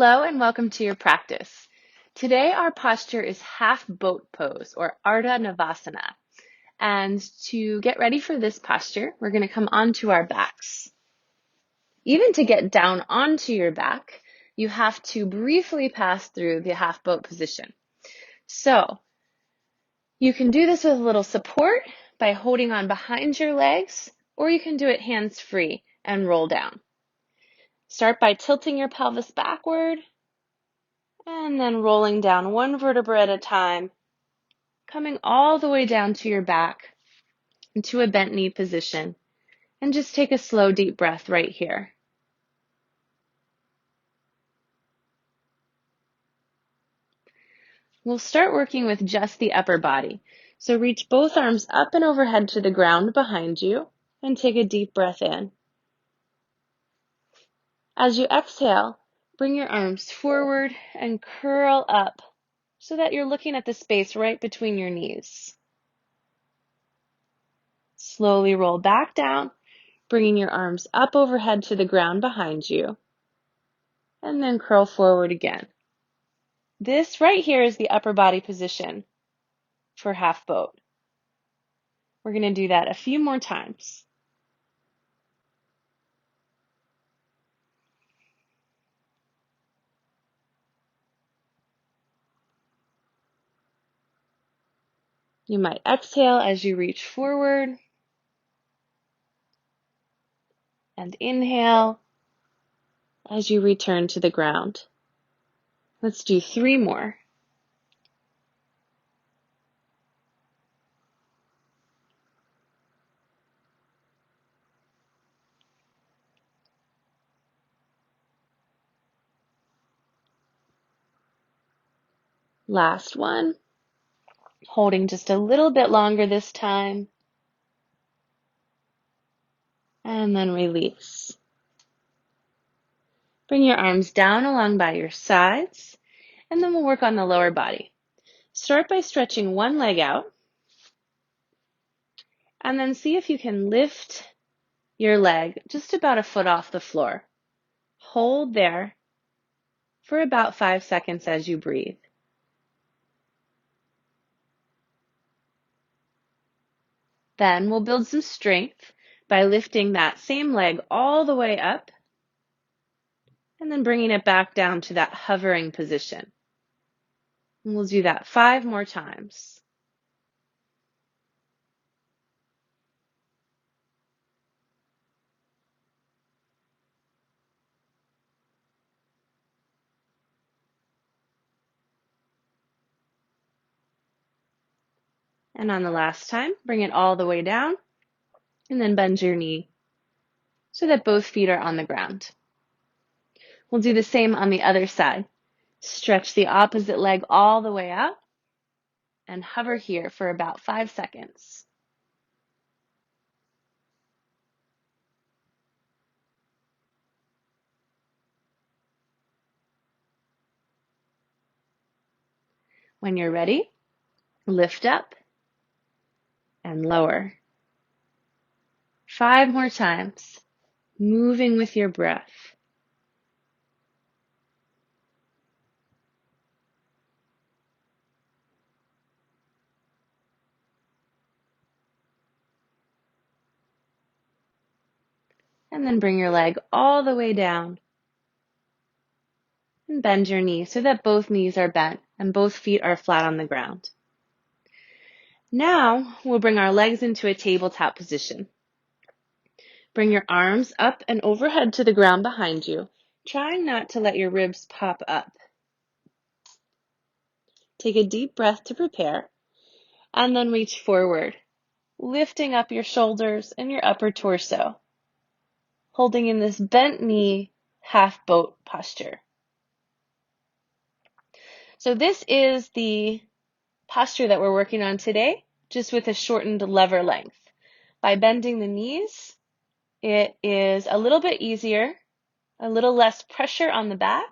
Hello and welcome to your practice. Today our posture is half boat pose or Ardha Navasana. And to get ready for this posture, we're going to come onto our backs. Even to get down onto your back, you have to briefly pass through the half boat position. So you can do this with a little support by holding on behind your legs, or you can do it hands-free and roll down. Start by tilting your pelvis backward, and then rolling down one vertebra at a time, coming all the way down to your back into a bent knee position. And just take a slow, deep breath right here. We'll start working with just the upper body. So reach both arms up and overhead to the ground behind you and take a deep breath in. As you exhale, bring your arms forward and curl up so that you're looking at the space right between your knees. Slowly roll back down, bringing your arms up overhead to the ground behind you, and then curl forward again. This right here is the upper body position for half boat. We're going to do that a few more times. You might exhale as you reach forward and inhale as you return to the ground. Let's do 3 more. Last one. Holding just a little bit longer this time. And then release. Bring your arms down along by your sides, and then we'll work on the lower body. Start by stretching one leg out, and then see if you can lift your leg just about a foot off the floor. Hold there for about 5 seconds as you breathe. Then we'll build some strength by lifting that same leg all the way up and then bringing it back down to that hovering position. And we'll do that 5 more times. And on the last time, bring it all the way down and then bend your knee so that both feet are on the ground. We'll do the same on the other side. Stretch the opposite leg all the way out and hover here for about 5 seconds. When you're ready, lift up and lower. 5 more times, moving with your breath. And then bring your leg all the way down and bend your knee so that both knees are bent and both feet are flat on the ground. Now we'll bring our legs into a tabletop position. Bring your arms up and overhead to the ground behind you, trying not to let your ribs pop up. Take a deep breath to prepare, and then reach forward, lifting up your shoulders and your upper torso, holding in this bent knee, half boat posture. So this is the posture that we're working on today, just with a shortened lever length. By bending the knees, it is a little bit easier, a little less pressure on the back,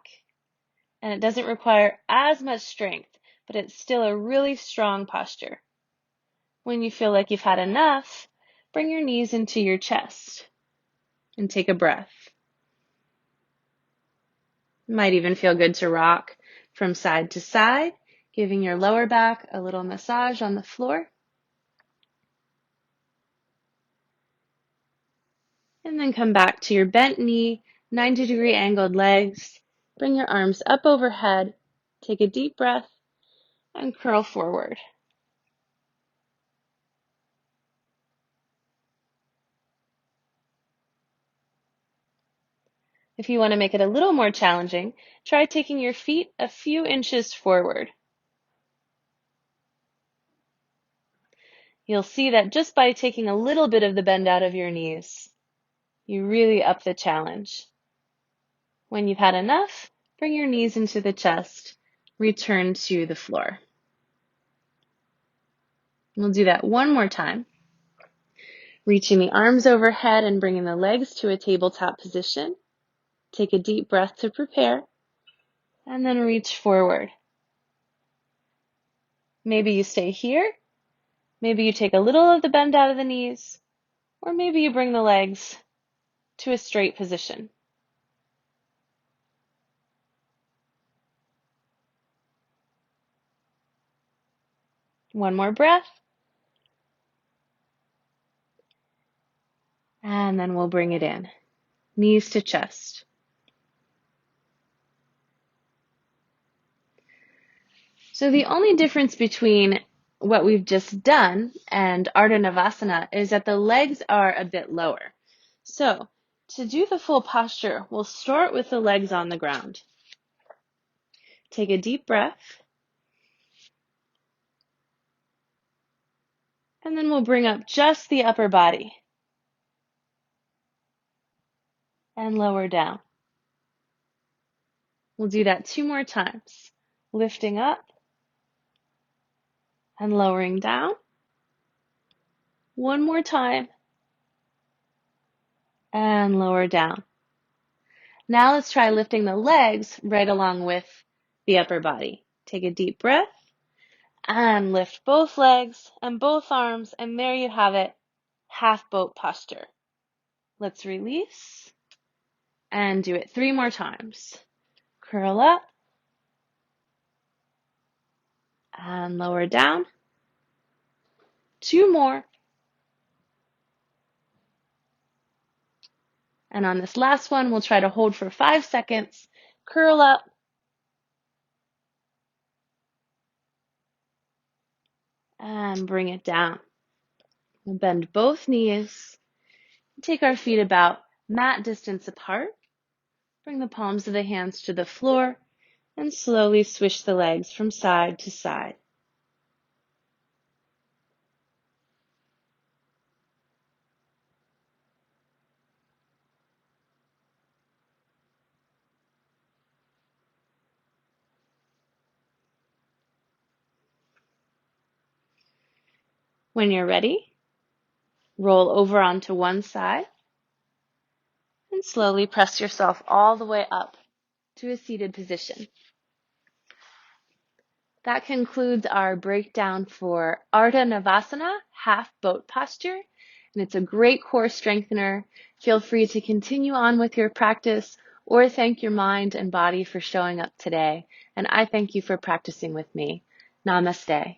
and it doesn't require as much strength, but it's still a really strong posture. When you feel like you've had enough, bring your knees into your chest and take a breath. Might even feel good to rock from side to side, giving your lower back a little massage on the floor. And then come back to your bent knee, 90-degree angled legs. Bring your arms up overhead. Take a deep breath and curl forward. If you want to make it a little more challenging, try taking your feet a few inches forward. You'll see that just by taking a little bit of the bend out of your knees, you really up the challenge. When you've had enough, bring your knees into the chest, return to the floor. We'll do that one more time. Reaching the arms overhead and bringing the legs to a tabletop position. Take a deep breath to prepare, and then reach forward. Maybe you stay here. Maybe you take a little of the bend out of the knees, or maybe you bring the legs to a straight position. One more breath. And then we'll bring it in. Knees to chest. So the only difference between what we've just done and Ardha Navasana is that the legs are a bit lower. So to do the full posture, we'll start with the legs on the ground. Take a deep breath. And then we'll bring up just the upper body and lower down. We'll do that 2 more times. Lifting up and lowering down. 1 more time and lower down. Now let's try lifting the legs right along with the upper body. Take a deep breath and lift both legs and both arms, and there you have it, half boat posture. Let's release and do it 3 more times. Curl up and lower down. 2 more. And on this last one, we'll try to hold for 5 seconds, curl up, and bring it down. We'll bend both knees, take our feet about mat distance apart, bring the palms of the hands to the floor, and slowly swish the legs from side to side. When you're ready, roll over onto one side and slowly press yourself all the way up to a seated position. That concludes our breakdown for Ardha Navasana, half boat posture, and it's a great core strengthener. Feel free to continue on with your practice or thank your mind and body for showing up today. And I thank you for practicing with me. Namaste.